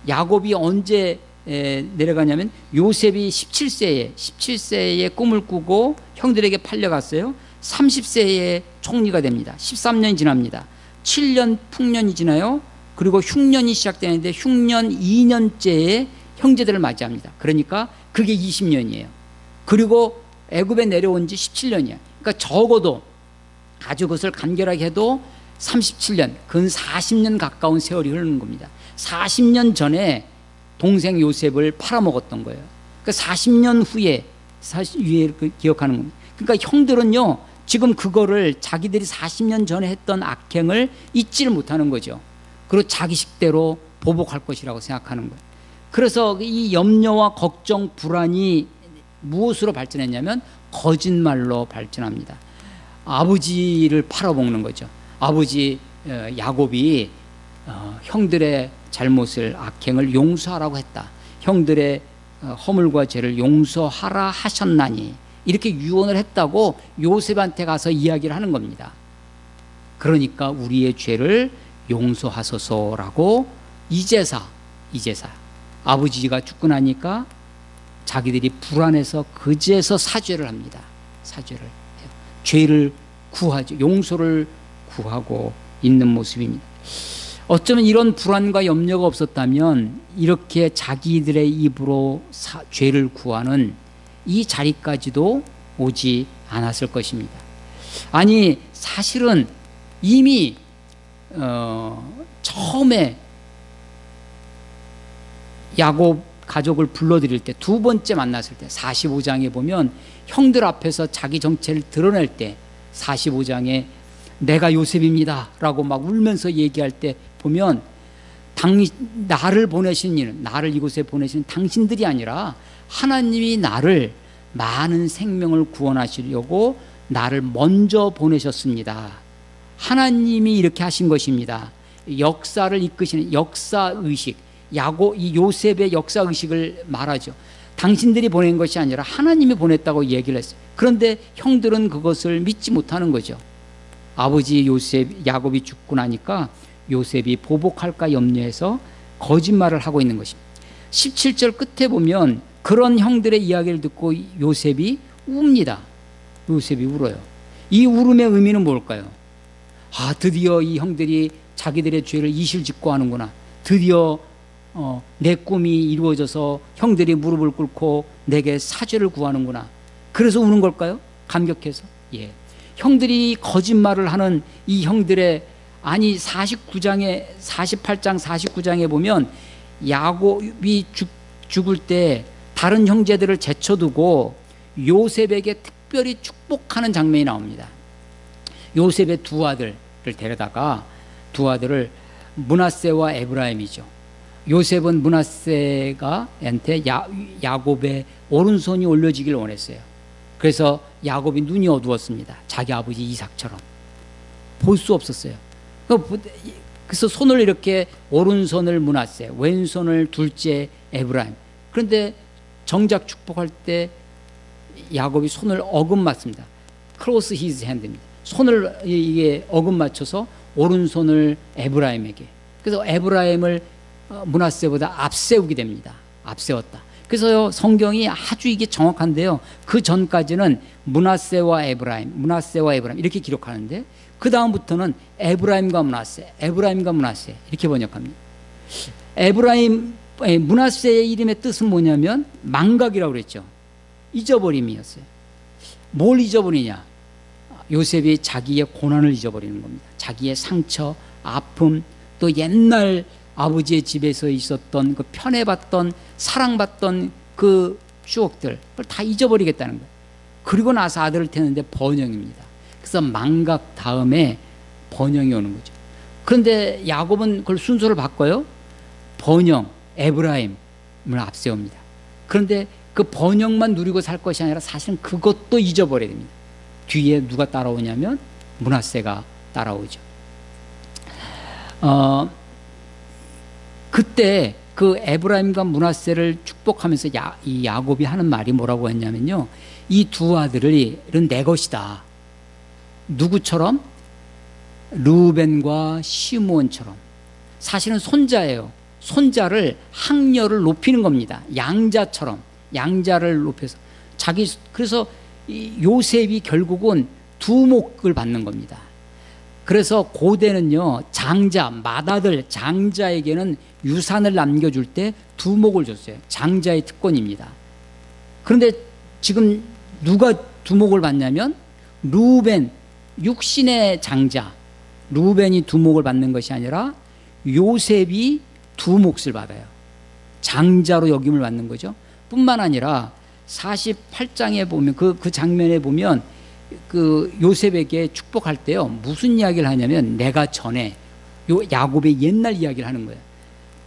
야곱이 언제 내려가냐면 요셉이 17세에 꿈을 꾸고 형들에게 팔려갔어요. 30세에 총리가 됩니다. 13년이 지납니다. 7년 풍년이 지나요. 그리고 흉년이 시작되는데 흉년 2년째에 형제들을 맞이합니다. 그러니까 그게 20년이에요. 그리고 애굽에 내려온 지 17년이야. 그러니까 적어도 아주 그것을 간결하게 해도 37년, 근 40년 가까운 세월이 흐르는 겁니다. 40년 전에 동생 요셉을 팔아먹었던 거예요. 그러니까 40년 후에 기억하는 겁니다. 그러니까 형들은요, 지금 그거를 자기들이 40년 전에 했던 악행을 잊지를 못하는 거죠. 그리고 자기 식대로 보복할 것이라고 생각하는 거예요. 그래서 이 염려와 걱정, 불안이 무엇으로 발전했냐면 거짓말로 발전합니다. 아버지를 팔아먹는 거죠. 아버지 야곱이 형들의 잘못을, 악행을 용서하라고 했다. 형들의 허물과 죄를 용서하라 하셨나니, 이렇게 유언을 했다고 요셉한테 가서 이야기를 하는 겁니다. 그러니까 우리의 죄를 용서하소서라고 이제사 아버지가 죽고 나니까 자기들이 불안해서 그제서 사죄를 합니다. 사죄를 해요. 죄를 구하죠. 용서를 구하고 있는 모습입니다. 어쩌면 이런 불안과 염려가 없었다면 이렇게 자기들의 입으로 죄를 구하는 이 자리까지도 오지 않았을 것입니다. 아니 사실은 이미 처음에 야곱 가족을 불러들일 때, 두 번째 만났을 때 45장에 보면 형들 앞에서 자기 정체를 드러낼 때 45장에 내가 요셉입니다 라고 막 울면서 얘기할 때 보면 나를 보내신 이는, 나를 이곳에 보내신 당신들이 아니라 하나님이 나를 많은 생명을 구원하시려고 나를 먼저 보내셨습니다. 하나님이 이렇게 하신 것입니다. 역사를 이끄시는 역사의식, 이 요셉의 역사의식을 말하죠. 당신들이 보낸 것이 아니라 하나님이 보냈다고 얘기를 했어요. 그런데 형들은 그것을 믿지 못하는 거죠. 아버지 야곱이 죽고 나니까 요셉이 보복할까 염려해서 거짓말을 하고 있는 것입니다. 17절 끝에 보면 그런 형들의 이야기를 듣고 요셉이 웁니다. 요셉이 울어요. 이 울음의 의미는 뭘까요? 드디어 이 형들이 자기들의 죄를 이실직고 하는구나. 드디어 내 꿈이 이루어져서 형들이 무릎을 꿇고 내게 사죄를 구하는구나. 그래서 우는 걸까요? 감격해서? 예. 형들이 거짓말을 하는 이 형들의, 아니 48장 49장에 보면 야곱이 죽을 때 다른 형제들을 제쳐두고 요셉에게 특별히 축복하는 장면이 나옵니다. 요셉의 두 아들을 데려다가, 두 아들을 므낫세와 에브라임이죠. 요셉은 므낫세가한테 야곱의 오른손이 올려지길 원했어요. 그래서 야곱이 눈이 어두웠습니다. 자기 아버지 이삭처럼 볼 수 없었어요. 그래서 손을 이렇게, 오른손을 므낫세, 왼손을 둘째 에브라임. 그런데 정작 축복할 때 야곱이 손을 어긋맞습니다. Cross his hand입니다. 손을 이게 어긋맞춰서 오른손을 에브라임에게. 그래서 에브라임을 므낫세보다 앞세우게 됩니다. 앞세웠다. 그래서 성경이 아주 이게 정확한데요. 그 전까지는 므낫세와 에브라임 이렇게 기록하는데, 그 다음부터는 에브라임과 므낫세 이렇게 번역합니다. 므낫세의 이름의 뜻은 뭐냐면 망각이라고 그랬죠. 잊어버림이었어요. 뭘 잊어버리냐? 요셉이 자기의 고난을 잊어버리는 겁니다. 자기의 상처, 아픔, 또 옛날 아버지의 집에서 있었던 그 편애받던, 사랑받던 그 추억들, 그걸 다 잊어버리겠다는 거예요. 그리고 나서 아들을 태우는데 번영입니다. 그래서 망각 다음에 번영이 오는 거죠. 그런데 야곱은 그걸 순서를 바꿔요. 번영, 에브라임을 앞세웁니다. 그런데 그 번영만 누리고 살 것이 아니라 사실은 그것도 잊어버려야 됩니다. 뒤에 누가 따라오냐면 므낫세가 따라오죠. 그때 그 에브라임과 므낫세를 축복하면서 이 야곱이 하는 말이 뭐라고 했냐면요, 이 두 아들은 내 것이다. 누구처럼? 르우벤과 시므온처럼. 사실은 손자예요. 손자를, 학녀를 높이는 겁니다. 양자처럼, 양자를 높여서 그래서 이 요셉이 결국은 두목을 받는 겁니다. 그래서 고대는요, 장자, 맏아들 장자에게는 유산을 남겨줄 때 두목을 줬어요. 장자의 특권입니다. 그런데 지금 누가 두목을 받냐면 르우벤, 육신의 장자 르우벤이 두목을 받는 것이 아니라 요셉이 두몫을 받아요. 장자로 여김을 받는 거죠. 뿐만 아니라 48장에 보면 그 장면에 보면 그 요셉에게 축복할 때요, 무슨 이야기를 하냐면 내가 전에 야곱의 옛날 이야기를 하는 거예요.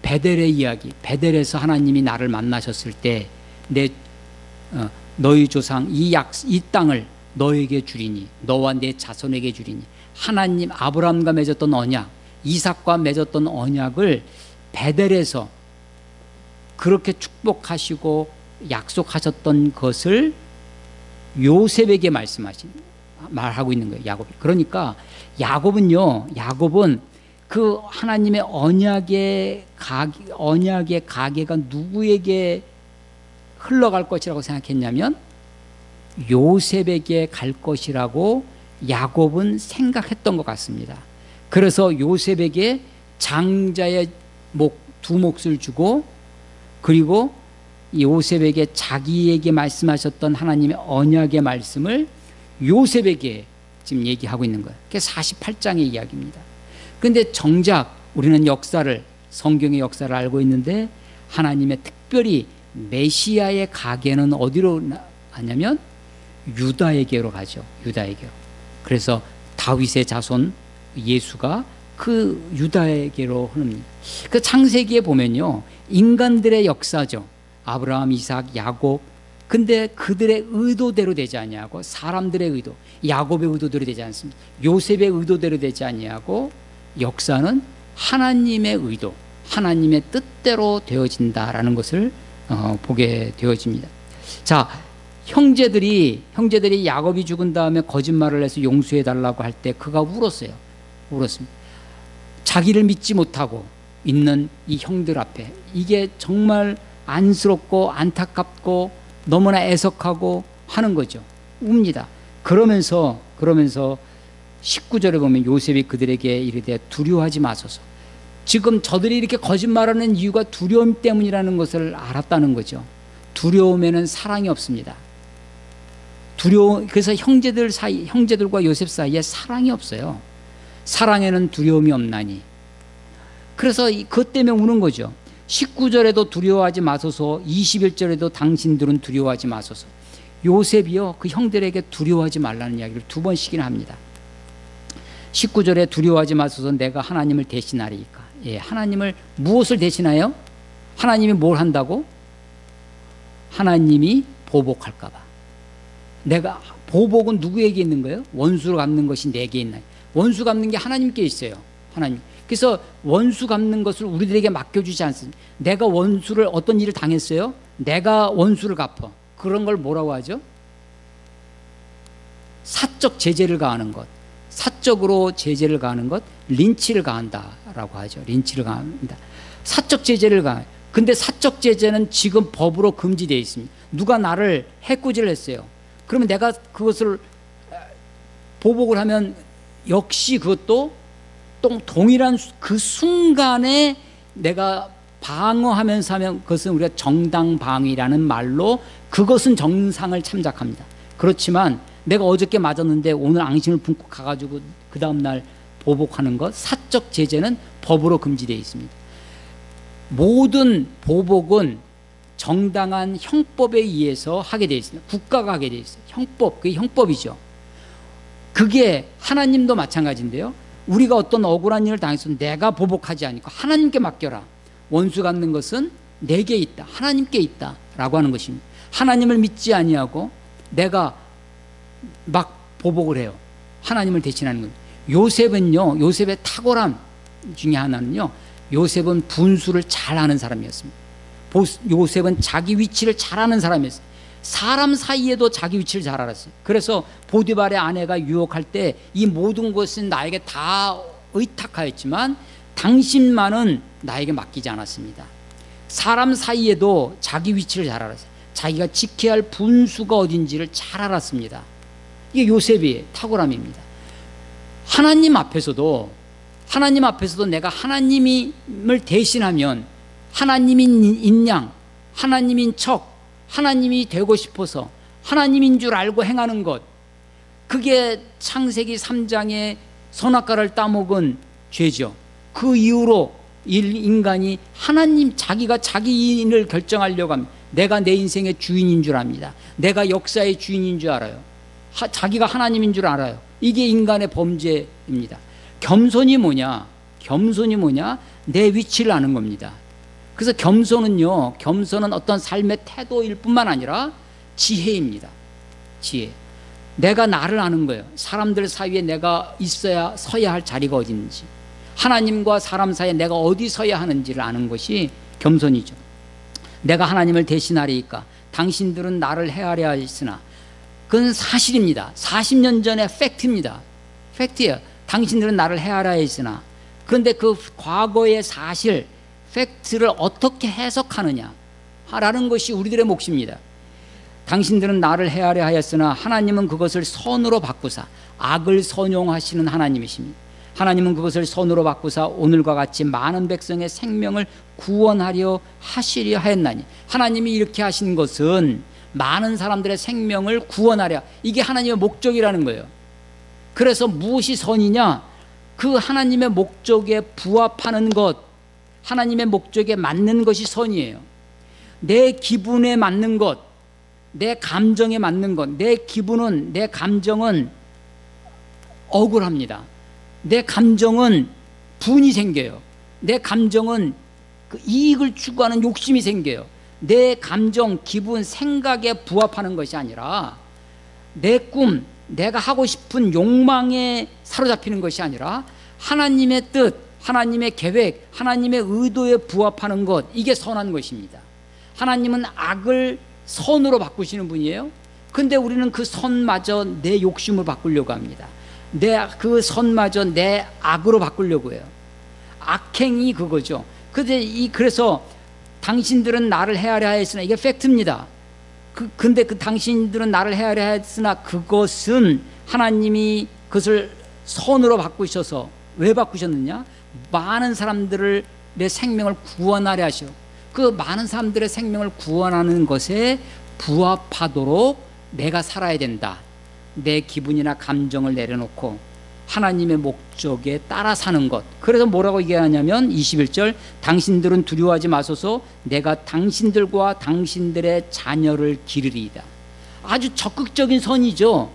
베델의 이야기. 베델에서 하나님이 나를 만나셨을 때 너희 조상 이 땅을 너에게 주리니, 너와 내 자손에게 주리니, 하나님 아브라함과 맺었던 언약, 이삭과 맺었던 언약을 베델에서 그렇게 축복하시고 약속하셨던 것을 요셉에게 말하고 있는 거예요, 야곱이. 그러니까 야곱은 그 하나님의 언약의 가계가 누구에게 흘러갈 것이라고 생각했냐면 요셉에게 갈 것이라고 야곱은 생각했던 것 같습니다. 그래서 요셉에게 장자의 두 몫을 주고, 그리고 요셉에게 자기에게 말씀하셨던 하나님의 언약의 말씀을 요셉에게 지금 얘기하고 있는 거예요. 그게 48장의 이야기입니다. 그런데 정작 우리는 역사를, 성경의 역사를 알고 있는데, 하나님의 특별히 메시아의 가계는 어디로 가냐면 유다에게로 가죠. 유다에게로. 그래서 다윗의 자손 예수가 그 유다에게로 흐릅니다. 그 창세기에 보면요, 인간들의 역사죠. 아브라함, 이삭, 야곱. 근데 그들의 의도대로 되지 아니하고, 사람들의 의도, 야곱의 의도대로 되지 않습니다. 요셉의 의도대로 되지 아니하고, 역사는 하나님의 의도, 하나님의 뜻대로 되어진다라는 것을 보게 되어집니다. 자, 형제들이 야곱이 죽은 다음에 거짓말을 해서 용서해 달라고 할 때 그가 울었어요. 울었습니다. 자기를 믿지 못하고 있는 이 형들 앞에, 이게 정말 안쓰럽고 안타깝고 너무나 애석하고 하는 거죠. 웁니다. 그러면서 19절에 보면 요셉이 그들에게 이르되 두려워하지 마소서. 지금 저들이 이렇게 거짓말하는 이유가 두려움 때문이라는 것을 알았다는 거죠. 두려움에는 사랑이 없습니다. 그래서 형제들과 요셉 사이에 사랑이 없어요. 사랑에는 두려움이 없나니. 그래서 그것 때문에 우는 거죠. 19절에도 두려워하지 마소서, 21절에도 당신들은 두려워하지 마소서. 요셉이요, 그 형들에게 두려워하지 말라는 이야기를 2번씩이나 합니다. 19절에 두려워하지 마소서, 내가 하나님을 대신하리이까. 예, 하나님을 무엇을 대신하여? 하나님이 뭘 한다고? 하나님이 보복할까 봐. 내가, 보복은 누구에게 있는 거예요? 원수를 갚는 것이 내게 있나요? 원수 갚는 게 하나님께 있어요. 하나님. 그래서 원수 갚는 것을 우리들에게 맡겨주지 않습니다. 내가 원수를, 어떤 일을 당했어요? 내가 원수를 갚아. 그런 걸 뭐라고 하죠? 사적 제재를 가하는 것. 사적으로 제재를 가하는 것, 린치를 가한다라고 하죠. 린치를 가합니다. 사적 제재를 가해요. 근데 사적 제재는 지금 법으로 금지되어 있습니다. 누가 나를 해코지를 했어요. 그러면 내가 그것을 보복을 하면 역시 그것도 또 동일한 그 순간에 내가 방어하면서 하면, 그것은 우리가 정당방위라는 말로 그것은 정상을 참작합니다. 그렇지만 내가 어저께 맞았는데 오늘 앙심을 품고 가가지고 그 다음날 보복하는 것, 사적 제재는 법으로 금지되어 있습니다. 모든 보복은 정당한 형법에 의해서 하게 되어 있습니다. 국가가 하게 되어 있어요. 형법, 그게 형법이죠. 그게 하나님도 마찬가지인데요. 우리가 어떤 억울한 일을 당해서 내가 보복하지 않고 하나님께 맡겨라. 원수 갚는 것은 내게 있다, 하나님께 있다 라고 하는 것입니다. 하나님을 믿지 아니하고 내가 막 보복을 해요. 하나님을 대신하는 거예요. 요셉은요, 요셉의 탁월함 중에 하나는요, 요셉은 분수를 잘 아는 사람이었습니다. 요셉은 자기 위치를 잘 아는 사람이었어요. 사람 사이에도 자기 위치를 잘 알았어요. 그래서 보디발의 아내가 유혹할 때 이 모든 것은 나에게 다 의탁하였지만 당신만은 나에게 맡기지 않았습니다. 사람 사이에도 자기 위치를 잘 알았어요. 자기가 지켜야 할 분수가 어딘지를 잘 알았습니다. 이게 요셉의 탁월함입니다. 하나님 앞에서도 내가 하나님을 대신하면 하나님인 양, 하나님인 척, 하나님이 되고 싶어서 하나님인 줄 알고 행하는 것, 그게 창세기 3장의 선악과를 따먹은 죄죠. 그 이후로 인간이 하나님, 자기가 자기인을 결정하려고 합니다. 내가 내 인생의 주인인 줄 압니다. 내가 역사의 주인인 줄 알아요. 자기가 하나님인 줄 알아요. 이게 인간의 범죄입니다. 겸손이 뭐냐? 내 위치를 아는 겁니다. 그래서 겸손은 어떤 삶의 태도일 뿐만 아니라 지혜입니다. 지혜. 내가 나를 아는 거예요. 사람들 사이에 내가 서야 할 자리가 어딘지, 하나님과 사람 사이에 내가 어디 서야 하는지를 아는 것이 겸손이죠. 내가 하나님을 대신하리이까 당신들은 나를 헤아려 하였으나, 그건 사실입니다. 40년 전의 팩트입니다. 팩트예요. 당신들은 나를 헤아려 하였으나. 그런데 그 과거의 사실, 팩트를 어떻게 해석하느냐 라는 것이 우리들의 몫입니다. 당신들은 나를 헤아려 하였으나 하나님은 그것을 선으로 바꾸사 악을 선용하시는 하나님이십니다. 하나님은 그것을 선으로 바꾸사 오늘과 같이 많은 백성의 생명을 구원하려 하시려 하였나니, 하나님이 이렇게 하신 것은 많은 사람들의 생명을 구원하려, 이게 하나님의 목적이라는 거예요. 그래서 무엇이 선이냐? 그 하나님의 목적에 부합하는 것, 하나님의 목적에 맞는 것이 선이에요. 내 기분에 맞는 것, 내 감정에 맞는 것. 내 기분은, 내 감정은 억울합니다. 내 감정은 분이 생겨요. 내 감정은 그 이익을 추구하는 욕심이 생겨요. 내 감정, 기분, 생각에 부합하는 것이 아니라, 내 꿈, 내가 하고 싶은 욕망에 사로잡히는 것이 아니라 하나님의 뜻, 하나님의 계획, 하나님의 의도에 부합하는 것, 이게 선한 것입니다. 하나님은 악을 선으로 바꾸시는 분이에요. 근데 우리는 그 선마저 내 욕심으로 바꾸려고 합니다. 그 선마저 내 악으로 바꾸려고 해요. 악행이 그거죠. 그래서 당신들은 나를 헤아려 하였으나, 이게 팩트입니다. 근데 당신들은 나를 헤아려 하였으나, 그것은 하나님이 그것을 선으로 바꾸셔서, 왜 바꾸셨느냐? 많은 사람들을, 내 생명을 구원하려 하셔. 그 많은 사람들의 생명을 구원하는 것에 부합하도록 내가 살아야 된다. 내 기분이나 감정을 내려놓고 하나님의 목적에 따라 사는 것. 그래서 뭐라고 얘기하냐면 21절, 당신들은 두려워하지 마소서, 내가 당신들과 당신들의 자녀를 기르리이다. 아주 적극적인 선이죠.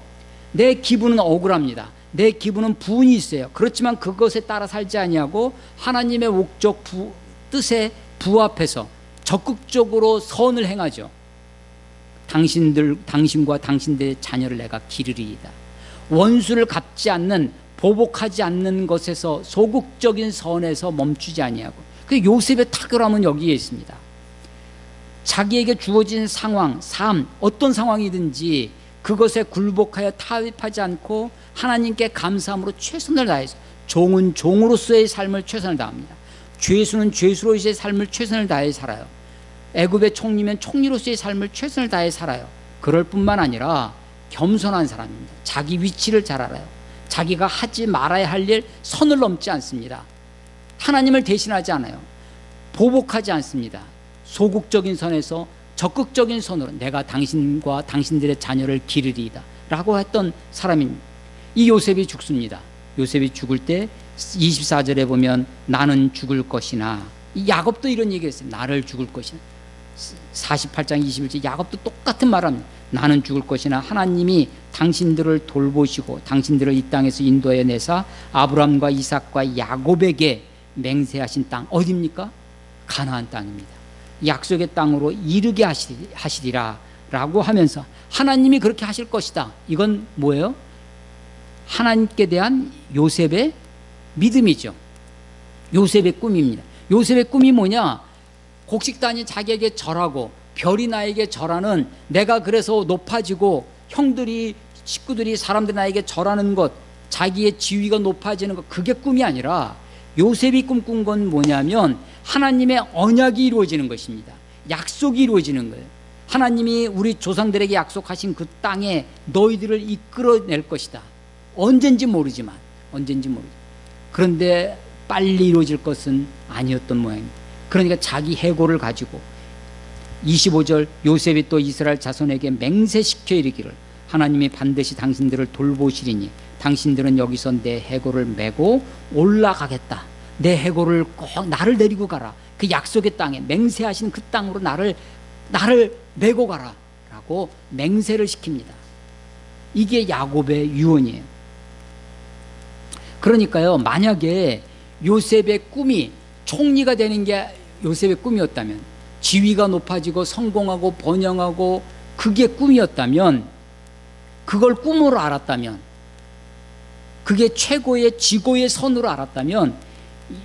내 기분은 억울합니다. 내 기분은 분이 있어요. 그렇지만 그것에 따라 살지 아니하고 하나님의 목적, 뜻에 부합해서 적극적으로 선을 행하죠. 당신과 당신들의 자녀를 내가 기르리이다. 원수를 갚지 않는, 보복하지 않는 것에서, 소극적인 선에서 멈추지 아니하고. 그 요셉의 탁월함은 여기에 있습니다. 자기에게 주어진 상황, 삶, 어떤 상황이든지 그것에 굴복하여 타협하지 않고 하나님께 감사함으로 최선을 다해서, 종은 종으로서의 삶을 최선을 다합니다. 죄수는 죄수로서의 삶을 최선을 다해 살아요. 애굽의 총리면 총리로서의 삶을 최선을 다해 살아요. 그럴 뿐만 아니라 겸손한 사람입니다. 자기 위치를 잘 알아요. 자기가 하지 말아야 할 일, 선을 넘지 않습니다. 하나님을 대신하지 않아요. 보복하지 않습니다. 소극적인 선에서 적극적인 선으로 내가 당신과 당신들의 자녀를 기르리이다 라고 했던 사람입니다. 이 요셉이 죽습니다. 요셉이 죽을 때 24절에 보면 나는 죽을 것이나, 이 야곱도 이런 얘기했어요. 나를 죽을 것이나. 48장 21절 야곱도 똑같은 말을 합니다. 나는 죽을 것이나 하나님이 당신들을 돌보시고 당신들을 이 땅에서 인도해 내사 아브람과 이삭과 야곱에게 맹세하신 땅, 어디입니까? 가나안 땅입니다. 약속의 땅으로 이르게 하시리라 라고 하면서 하나님이 그렇게 하실 것이다. 이건 뭐예요? 하나님께 대한 요셉의 믿음이죠. 요셉의 꿈입니다. 요셉의 꿈이 뭐냐? 곡식단이 자기에게 절하고 별이 나에게 절하는, 내가 그래서 높아지고 형들이, 식구들이, 사람들이 나에게 절하는 것, 자기의 지위가 높아지는 것, 그게 꿈이 아니라 요셉이 꿈꾼 건 뭐냐면 하나님의 언약이 이루어지는 것입니다. 약속이 이루어지는 거예요. 하나님이 우리 조상들에게 약속하신 그 땅에 너희들을 이끌어낼 것이다. 언젠지 모르지만. 그런데 빨리 이루어질 것은 아니었던 모양입니다. 그러니까 자기 해고를 가지고 25절, 요셉이 또 이스라엘 자손에게 맹세시켜 이르기를 하나님이 반드시 당신들을 돌보시리니 당신들은 여기서 내 해고를 메고 올라가겠다. 내 해고를 꼭 나를 데리고 가라. 그 약속의 땅에, 맹세하신 그 땅으로 나를 메고 가라 라고 맹세를 시킵니다. 이게 야곱의 유언이에요. 그러니까요, 만약에 요셉의 꿈이 총리가 되는 게 요셉의 꿈이었다면, 지위가 높아지고 성공하고 번영하고 그게 꿈이었다면, 그걸 꿈으로 알았다면, 그게 최고의 지고의 선으로 알았다면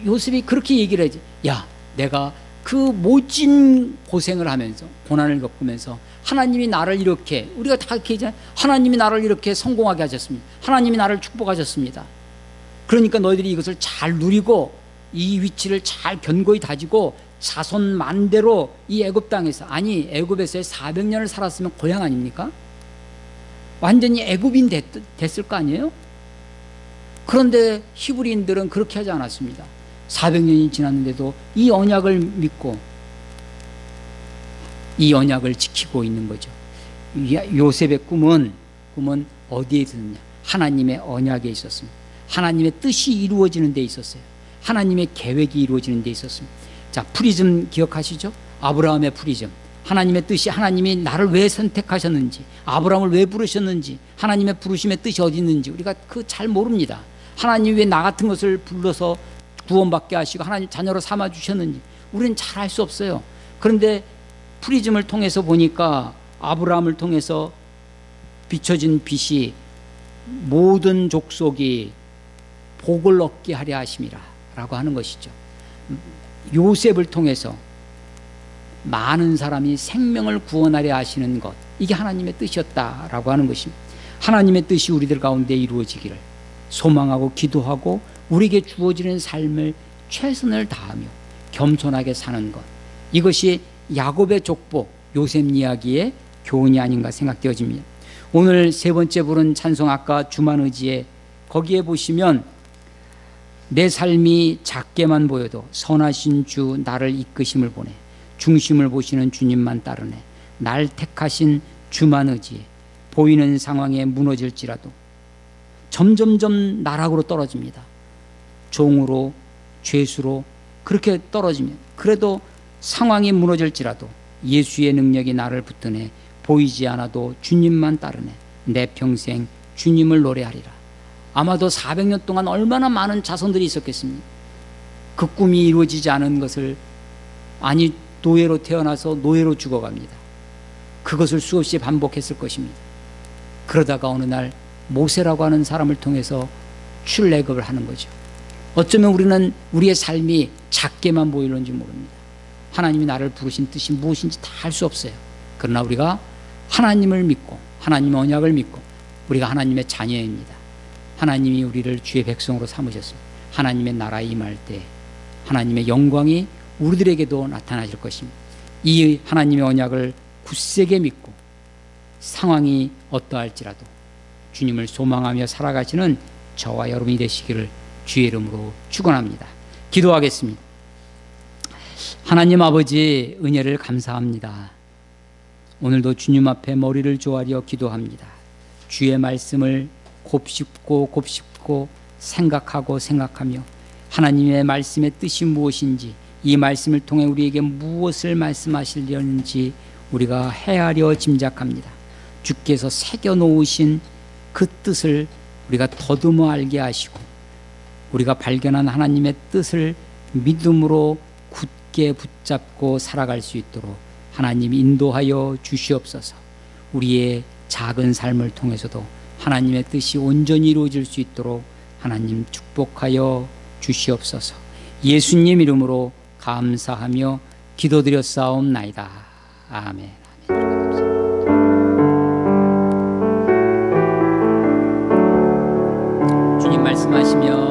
요셉이 그렇게 얘기를 하지. 야, 내가 그 모진 고생을 하면서, 고난을 겪으면서 하나님이 나를 이렇게, 우리가 다 이렇게 얘기하잖아요. 하나님이 나를 이렇게 성공하게 하셨습니다. 하나님이 나를 축복하셨습니다. 그러니까 너희들이 이것을 잘 누리고 이 위치를 잘 견고히 다지고 자손 만대로 이 애굽 땅에서, 아니 애굽에서 400년을 살았으면 고향 아닙니까? 완전히 애굽인 됐을 거 아니에요? 그런데 히브리인들은 그렇게 하지 않았습니다. 400년이 지났는데도 이 언약을 믿고 이 언약을 지키고 있는 거죠. 요셉의 꿈은 어디에 있었느냐? 하나님의 언약에 있었습니다. 하나님의 뜻이 이루어지는 데 있었어요. 하나님의 계획이 이루어지는 데 있었습니다. 자, 프리즘 기억하시죠? 아브라함의 프리즘. 하나님의 뜻이, 하나님이 나를 왜 선택하셨는지, 아브라함을 왜 부르셨는지, 하나님의 부르심의 뜻이 어디 있는지 우리가 잘 모릅니다. 하나님이 왜 나 같은 것을 불러서 구원받게 하시고 하나님 자녀로 삼아 주셨는지 우리는 잘 알 수 없어요. 그런데 프리즘을 통해서 보니까 아브라함을 통해서 비춰진 빛이 모든 족속이 복을 얻게 하려 하심이라 라고 하는 것이죠. 요셉을 통해서 많은 사람이 생명을 구원하려 하시는 것, 이게 하나님의 뜻이었다라고 하는 것입니다. 하나님의 뜻이 우리들 가운데 이루어지기를 소망하고 기도하고 우리에게 주어지는 삶을 최선을 다하며 겸손하게 사는 것, 이것이 야곱의 족보 요셉 이야기의 교훈이 아닌가 생각되어집니다. 오늘 세 번째 부른 찬송, 아까 주만 의지에 거기에 보시면 내 삶이 작게만 보여도 선하신 주 나를 이끄심을 보내 중심을 보시는 주님만 따르네 날 택하신 주만 의지에 보이는 상황에 무너질지라도 점점점 나락으로 떨어집니다. 종으로 죄수로 그렇게 떨어지면 그래도 상황이 무너질지라도 예수의 능력이 나를 붙드네 보이지 않아도 주님만 따르네 내 평생 주님을 노래하리라. 아마도 400년 동안 얼마나 많은 자손들이 있었겠습니까? 그 꿈이 이루어지지 않은 것을, 아니 노예로 태어나서 노예로 죽어갑니다. 그것을 수없이 반복했을 것입니다. 그러다가 어느 날 모세라고 하는 사람을 통해서 출애굽을 하는 거죠. 어쩌면 우리는 우리의 삶이 작게만 보이는지 모릅니다. 하나님이 나를 부르신 뜻이 무엇인지 다 알 수 없어요. 그러나 우리가 하나님을 믿고 하나님의 언약을 믿고 우리가 하나님의 자녀입니다. 하나님이 우리를 주의 백성으로 삼으셨습니다. 하나님의 나라에 임할 때 하나님의 영광이 우리들에게도 나타나실 것입니다. 이 하나님의 언약을 굳세게 믿고 상황이 어떠할지라도 주님을 소망하며 살아가시는 저와 여러분이 되시기를 주의 이름으로 축원합니다. 기도하겠습니다. 하나님 아버지, 은혜를 감사합니다. 오늘도 주님 앞에 머리를 조아려 기도합니다. 주의 말씀을 곱씹고 생각하며 하나님의 말씀의 뜻이 무엇인지, 이 말씀을 통해 우리에게 무엇을 말씀하시려는지 우리가 헤아려 짐작합니다. 주께서 새겨 놓으신 그 뜻을 우리가 더듬어 알게 하시고 우리가 발견한 하나님의 뜻을 믿음으로 굳게 붙잡고 살아갈 수 있도록 하나님 인도하여 주시옵소서. 우리의 작은 삶을 통해서도 하나님의 뜻이 온전히 이루어질 수 있도록 하나님 축복하여 주시옵소서. 예수님 이름으로 감사하며 기도드렸사옵나이다. 아멘. 주님 말씀하시며